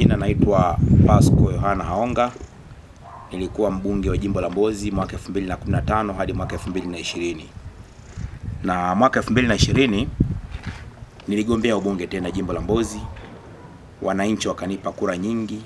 majina naitwa Pasco Yohana Haonga. Nilikuwa mbunge wa jimbo la Mbozi mwaka 2015 hadi mwaka 2020. Na mwaka 2020 niligombea ubunge tena jimbo la Mbozi. Wananchi wakanipa kura nyingi.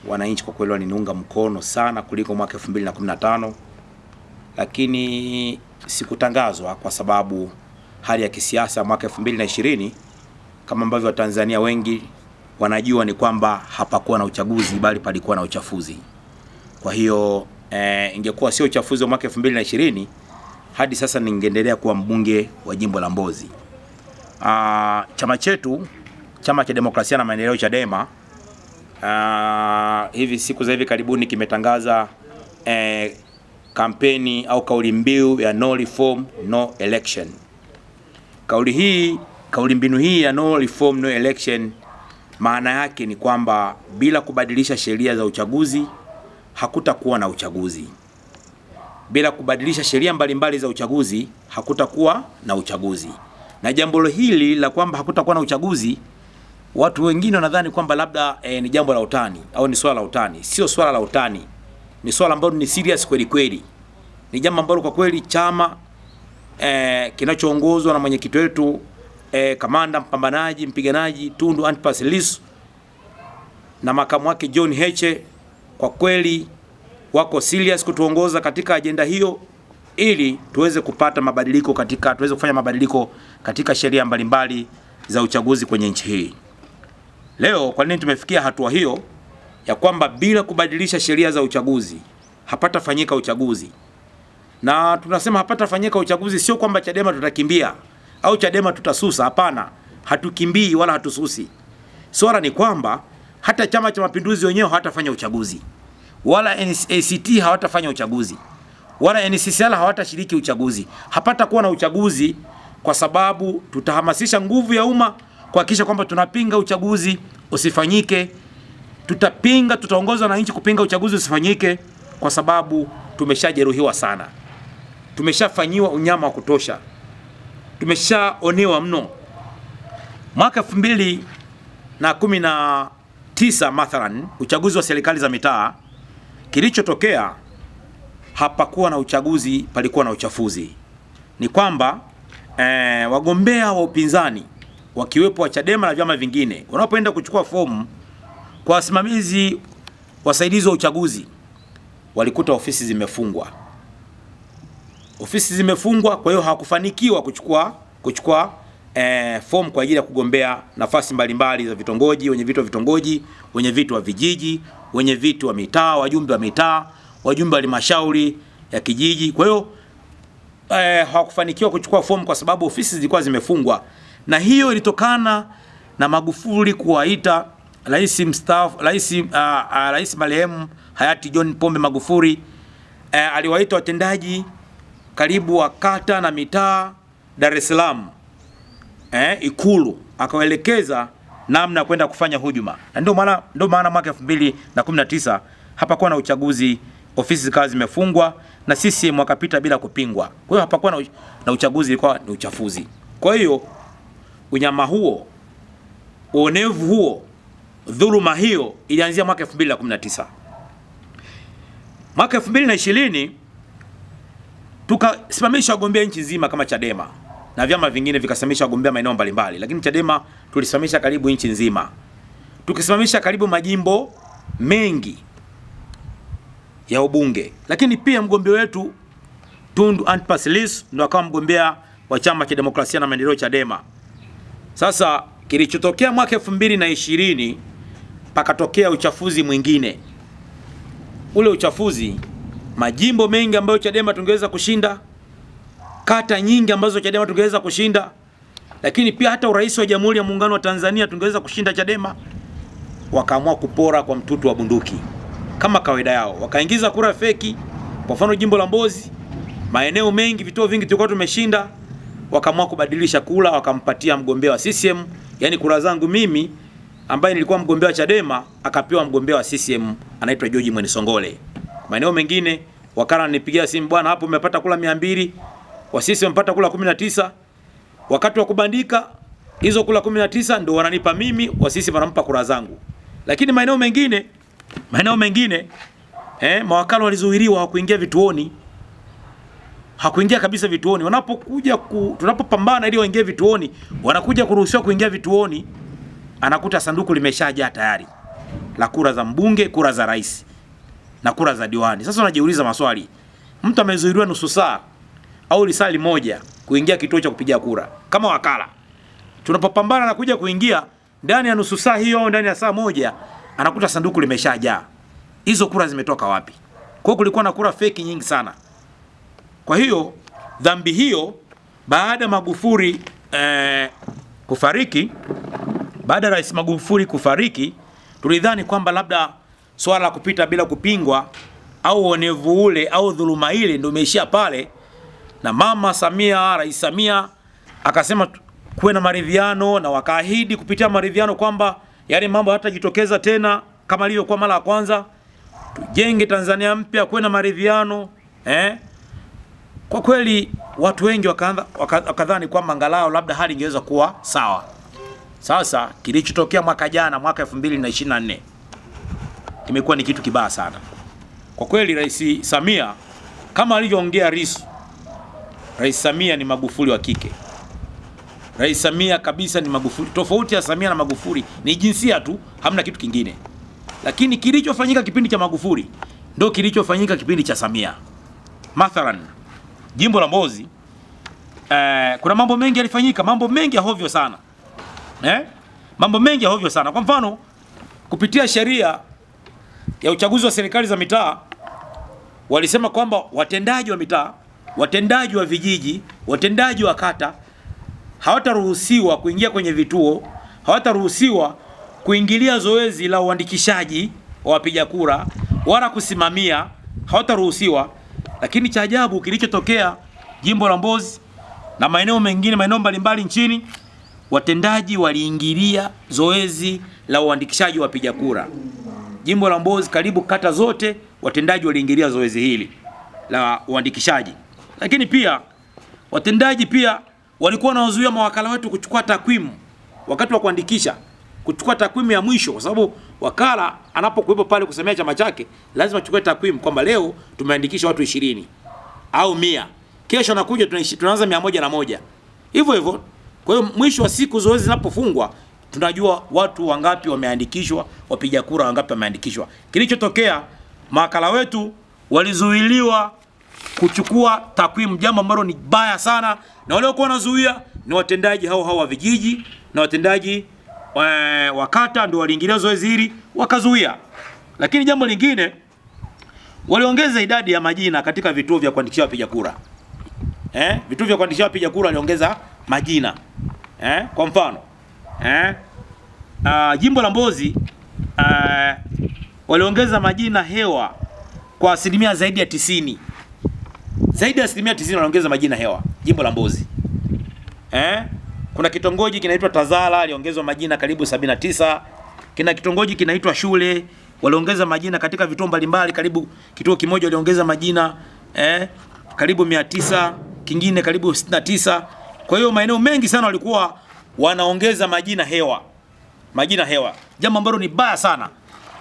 Wananchi kwa kweli waliniunga mkono sana kuliko mwaka 2015. Lakini sikutangazwa kwa sababu hali ya kisiasa mwaka 2020 kama ambavyo Watanzania wengi wanajua ni kwamba hapakuwa na uchaguzi bali palikuwa na uchafuzi. Kwa hiyo ingekuwa sio uchafuzi wa mwaka 2020 hadi sasa ningeendelea kuwa mbunge wa jimbo la Mbozi. Chama chetu, Chama cha Demokrasia na Maendeleo Chadema, hivi siku za hivi karibuni kimetangaza kampeni au kauli mbiu ya no reform no election. Kauli mbinu hii ya no reform no election maana yake ni kwamba bila kubadilisha sheria za uchaguzi hakutakuwa na uchaguzi. Bila kubadilisha sheria mbalimbali za uchaguzi hakutakuwa na uchaguzi. Na jambo hili la kwamba hakutakuwa na uchaguzi, watu wengine wanadhani kwamba labda ni jambo la utani au ni swala la utani. Sio swala la utani. Ni swala ambalo ni serious kweli kweli. Ni jambo ambalo kwa kweli chama kinachoongozwa na mwenyekiti wetu kamanda mpambanaji mpiganaji Tundu Antipas Lissu na makamu wake John Heche kwa kweli wako serious kutuongoza katika agenda hiyo ili tuweze kupata mabadiliko tuweze kufanya mabadiliko katika sheria mbalimbali za uchaguzi kwenye nchi hii. Leo kwa nini tumefikia hatua hiyo ya kwamba bila kubadilisha sheria za uchaguzi hapatafanyika uchaguzi? Na tunasema hapatafanyika uchaguzi sio kwamba Chadema tutakimbia au Chadema tutasusa, hapana. Hatukimbii wala hatususi. Swala ni kwamba hata Chama cha Mapinduzi wenyewe hawatafanya uchaguzi. Wala ACT hawatafanya uchaguzi. Wala NCCR hawatashiriki uchaguzi. Hapata kuwa na uchaguzi kwa sababu tutahamasisha nguvu ya umma kuhakikisha kwamba tunapinga uchaguzi usifanyike. Tutaongozwa na nchi kupinga uchaguzi usifanyike kwa sababu tumeshajeruhiwa sana. Tumeshafanyiwa unyama wa kutosha. Tumeshaonewa mno. Mwaka 2019 mathalan uchaguzi wa serikali za mitaa, kilichotokea hapakuwa na uchaguzi, palikuwa na uchafuzi. Ni kwamba wagombea wa upinzani wakiwepo wa Chadema na vyama vingine wanapoenda kuchukua fomu kwa wasimamizi wasaidizi wa uchaguzi walikuta ofisi zimefungwa. Ofisi zimefungwa, kwa hiyo hawakufanikiwa kuchukua fomu kwa ajili ya kugombea nafasi mbalimbali za vitongoji, wenye vitu wa vitongoji, wenye vitu wa vijiji, wenye vitu wa mitaa, wajumbe wa mitaa, wajumbe wa halmashauri ya kijiji. Kwa hiyo hawakufanikiwa kuchukua fomu kwa sababu ofisi zilikuwa zimefungwa. Na hiyo ilitokana na Magufuli kuwaita Rais marehemu hayati John Pombe Magufuli aliwaita watendaji karibu wa kata na mitaa Dar es Salaam Ikulu, akawaelekeza namna kwenda kufanya hujuma. Na ndio maana mwaka 2019 hapakuwa na uchaguzi, ofisi zikawa zimefungwa na CCM wakapita bila kupingwa. Kwa hiyo hapakuwa na uchaguzi, ilikuwa ni uchafuzi. Kwa hiyo unyama huo, uonevu huo, dhuluma hiyo ilianzia mwaka 2019. Mwaka 2020 tukasimamisha wagombea nchi nzima kama Chadema na vyama vingine vikasimamisha wagombea maeneo mbalimbali, lakini Chadema tulisimamisha karibu nchi nzima. Tukisimamisha karibu majimbo mengi ya ubunge. Lakini pia mgombea wetu Tundu Antipas Lissu ndo akawa mgombea wa Chama cha Demokrasia na Maendeleo Chadema. Sasa kilichotokea mwaka 2020 pakatokea uchafuzi mwingine. Ule uchafuzi, majimbo mengi ambayo Chadema tungeweza kushinda, kata nyingi ambazo Chadema tungeweza kushinda, lakini pia hata urais wa Jamhuri ya Muungano wa Tanzania tungeweza kushinda Chadema, wakaamua kupora kwa mtutu wa bunduki kama kawaida yao. Wakaingiza kura feki. Kwa mfano jimbo la Mbozi, maeneo mengi, vituo vingi tulikuwa tumeshinda, wakaamua kubadilisha kula, wakampatia mgombea wa CCM. Yani kura zangu mimi ambaye nilikuwa mgombea wa Chadema akapewa mgombea wa CCM anaitwa George Mwenisongole. Maeneo mengine wakala nipigia simu, bwana hapo umepata kula 200, wa CCM wamepata kula 19. Wakati wa kubandika hizo kula 19 ndio wananipa mimi, wa CCM wanampa kura zangu. Lakini maeneo mengine mawakala walizuiliwa, hawakuingia vituoni. Hakuingia kabisa vituoni. Wanapokuja tunapopambana ili waingie vituoni, wanakuja kuruhusiwa kuingia vituoni, anakuta sanduku limeshajaa tayari, la kura za mbunge, kura za rais na kura za diwani. Sasa unajiuliza maswali. Mtu amezuiliwa nusu saa au lisali moja kuingia kituo cha kupigia kura. Kama wakala, tunapopambana na kuja kuingia, ndani ya nusu saa hiyo, ndani ya saa moja, anakuta sanduku limeshajaa. Hizo kura zimetoka wapi? Kwa kulikuwa na kura fake nyingi sana. Kwa hiyo dhambi hiyo, baada Magufuli kufariki, baada Rais Magufuli kufariki, tulidhani kwamba labda swala la kupita bila kupingwa au onevu ule au dhuluma ile ndio imeishia pale, na Mama Samia, Rais Samia akasema kuwe na maridhiano, na wakaahidi kupitia maridhiano kwamba yale mambo hatajitokeza tena kama ilivyokuwa mara ya kwanza. Tujenge Tanzania mpya, kuwe na maridhiano. Kwa kweli watu wengi wakadhani kwamba angalau labda hali ingeweza kuwa sawa. Sasa kilichotokea mwaka jana, mwaka 2024, kimekuwa ni kitu kibaya sana. Kwa kweli Rais Samia, kama alivyoongea Lissu, Rais Samia ni Magufuli wa kike. Rais Samia kabisa ni Magufuli. Tofauti ya Samia na Magufuli ni jinsia tu, hamna kitu kingine. Lakini kilichofanyika kipindi cha Magufuli ndio kilichofanyika kipindi cha Samia. Mathalan, jimbo la Mbozi, kuna mambo mengi yalifanyika, mambo mengi ya hovyo sana. Mambo mengi ya hovyo sana. Kwa mfano, kupitia sheria ya uchaguzi wa serikali za mitaa, walisema kwamba watendaji wa mitaa, watendaji wa vijiji, watendaji wa kata hawataruhusiwa kuingia kwenye vituo, hawataruhusiwa kuingilia zoezi la uandikishaji wa wapiga kura wala kusimamia, hawataruhusiwa. Lakini cha ajabu kilichotokea jimbo la Mbozi na maeneo mengine, maeneo mbalimbali nchini, watendaji waliingilia zoezi la uandikishaji wa wapiga kura. Jimbo la Mbozi karibu kata zote watendaji waliingilia zoezi hili la uandikishaji. Lakini pia watendaji pia walikuwa wanawazuia mawakala wetu kuchukua takwimu wakati wa kuandikisha, kuchukua takwimu ya mwisho, kwa sababu wakala anapokuwepo pale kusemea chama chake lazima achukue takwimu kwamba leo tumeandikisha watu 20 au 100, kesho nakuja tunaanza 101. Hivyo hivyo. Kwa hiyo mwisho wa siku zoezi linapofungwa tunajua watu wangapi wameandikishwa, wapiga kura wangapi wameandikishwa. Kilichotokea, mawakala wetu walizuiliwa kuchukua takwimu, jambo ambalo ni baya sana, na wale walikuwa wanazuia ni watendaji hao wa vijiji na watendaji wa kata, ndio waliingilia zoezi hili wakazuia. Lakini jambo lingine, waliongeza idadi ya majina katika vituo vya kuandikisha wapiga kura. Vituo vya kuandikisha wapiga kura waliongeza majina. Kwa mfano, jimbo la Mbozi waliongeza majina hewa kwa asilimia zaidi ya 90. Zaidi ya asilimia 90 waliongeza majina hewa jimbo la Mbozi. Kuna kitongoji kinaitwa Tazara, aliongezwa majina karibu 79. Kina kitongoji kinaitwa Shule, waliongeza majina katika vituo mbalimbali, karibu kituo kimoja waliongeza majina karibu 900, kingine karibu 69. Kwa hiyo maeneo mengi sana walikuwa wanaongeza majina hewa. Majina hewa, jambo ambalo ni baya sana.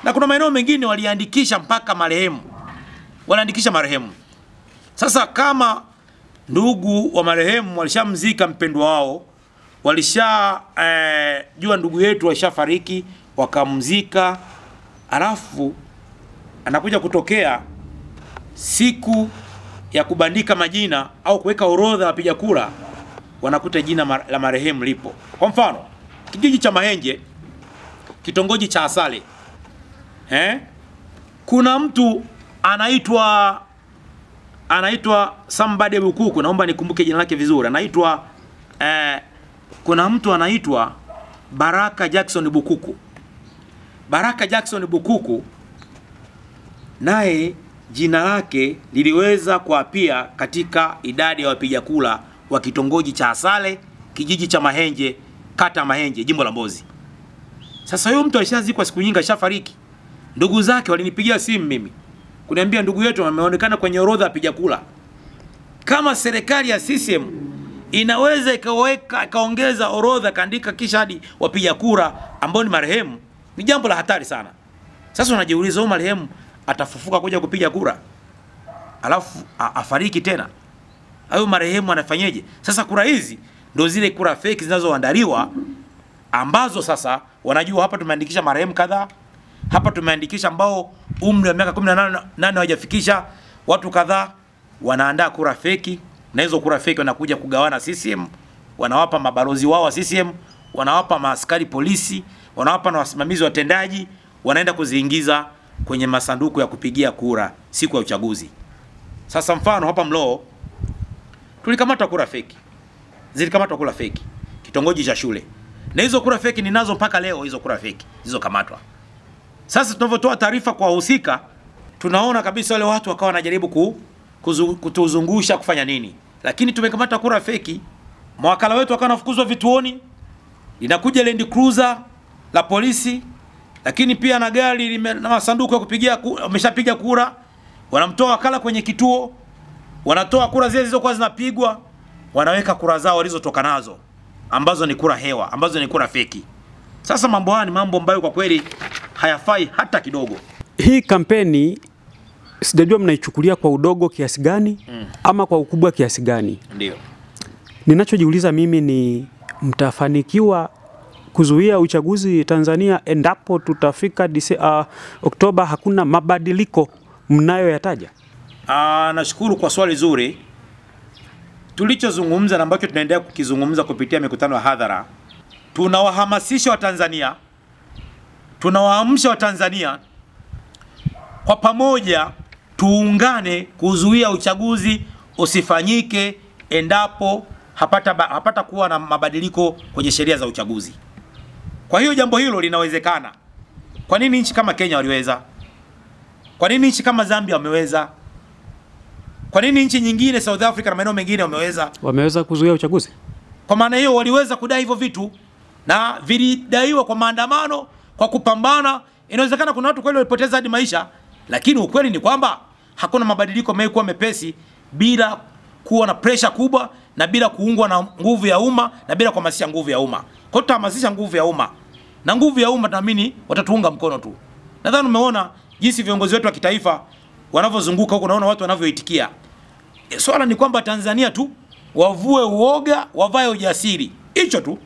Na kuna maeneo mengine waliandikisha mpaka marehemu. Waliandikisha marehemu. Sasa kama ndugu wa marehemu walishamzika mpendwa wao, jua ndugu yetu walishafariki, wakamzika, alafu anakuja kutokea siku ya kubandika majina au kuweka orodha ya wapiga kura, wanakuta jina la marehemu lipo. Kwa mfano, kijiji cha Mahenje, kitongoji cha Asale, kuna mtu anaitwa Sambade Bukuku, naomba nikumbuke jina lake vizuri. Kuna mtu anaitwa Baraka Jackson Bukuku. Baraka Jackson Bukuku naye jina lake liliweza kuapia katika idadi ya wapiga kura wa kitongoji cha Asale, kijiji cha Mahenje, kata Mahenje, jimbo la Mbozi. Sasa huyo mtu alishazikwa siku nyingi, ashafariki. Ndugu zake walinipigia simu mimi kuniambia ndugu yetu ameonekana kwenye orodha ya wapiga kura. Kama serikali ya CCM inaweza ikaongeza orodha kaandika kisha hadi wapiga kura ambao ni marehemu, Ni jambo la hatari sana. Sasa unajiuliza huyu marehemu atafufuka kuja kupiga kura, alafu afariki tena? Hayo marehemu anafanyeje? Sasa kura hizi ndio zile kura fake zinazoandaliwa, ambazo sasa wanajua hapa tumeandikisha marehemu kadhaa, hapa tumeandikisha ambao umri wa miaka 18 hawajafikisha watu kadhaa, wanaandaa kura fake, na hizo kura fake wanakuja kugawana CCM, wanawapa mabalozi wao wa CCM, wanawapa maaskari polisi, wanawapa na wasimamizi watendaji, wanaenda kuziingiza kwenye masanduku ya kupigia kura siku ya uchaguzi. Sasa mfano hapa Mlowo tulikamata kura fake. Zilikamatwa kura fake kitongoji cha shule. Na hizo kura fake ninazo mpaka leo, hizo kura fake zilizokamatwa. Sasa tunavyotoa taarifa kwa wahusika, tunaona kabisa wale watu wakawa wanajaribu kutuzungusha kufanya nini. Lakini tumekamata kura fake. Mawakala wetu wakawa wanafukuzwa vituoni. Linakuja Land Cruiser la polisi, lakini pia na gari na masanduku ya kupigia, wameshapiga kura, wanamtoa wakala kwenye kituo, wanatoa kura zile zilizokuwa zinapigwa, wanaweka kura zao walizotoka nazo, ambazo ni kura hewa, ambazo ni kura feki. Sasa mambo haya ni mambo ambayo kwa kweli hayafai hata kidogo. Hii kampeni sijajua mnaichukulia kwa udogo kiasi gani ama kwa ukubwa kiasi gani. Ndio. Ninachojiuliza mimi ni mtafanikiwa kuzuia uchaguzi Tanzania endapo tutafika Oktoba hakuna mabadiliko mnayoyataja? Nashukuru kwa swali zuri. Tulichozungumza na ambacho tunaendelea kukizungumza kupitia mikutano ya hadhara, tunawahamasisha Watanzania, tunawaamsha Watanzania kwa pamoja tuungane kuzuia uchaguzi usifanyike endapo hapata kuwa na mabadiliko kwenye sheria za uchaguzi. Kwa hiyo jambo hilo linawezekana. Kwa nini nchi kama Kenya waliweza? Kwa nini nchi kama Zambia wameweza? Kwa nini nchi nyingine, South Africa na maeneo mengine wameweza? Wameweza kuzuia uchaguzi. Kwa maana hiyo waliweza kudai hivyo vitu, na vilidaiwa kwa maandamano, kwa kupambana. Inawezekana kuna watu kweli walipoteza hadi maisha, lakini ukweli ni kwamba hakuna mabadiliko yamekuwa mepesi bila kuwa na pressure kubwa, na bila kuungwa na nguvu ya umma, na bila kuhamasisha nguvu ya umma. Kwa hiyo tutahamasisha nguvu ya umma, na nguvu ya umma tunaamini watatuunga mkono tu. Nadhani umeona jinsi viongozi wetu wa kitaifa wanavyozunguka huko, naona watu wanavyoitikia. Swala ni kwamba Tanzania tu wavue uoga, wavae ujasiri. Hicho tu.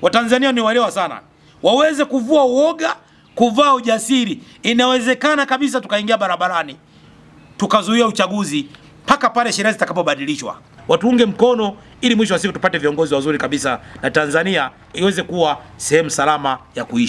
Watanzania ni waelewa sana. Waweze kuvua uoga, kuvaa ujasiri. Inawezekana kabisa tukaingia barabarani, tukazuia uchaguzi mpaka pale sheria zitakapobadilishwa. Watuunge mkono ili mwisho wa siku tupate viongozi wazuri kabisa, na Tanzania iweze kuwa sehemu salama ya kuishi.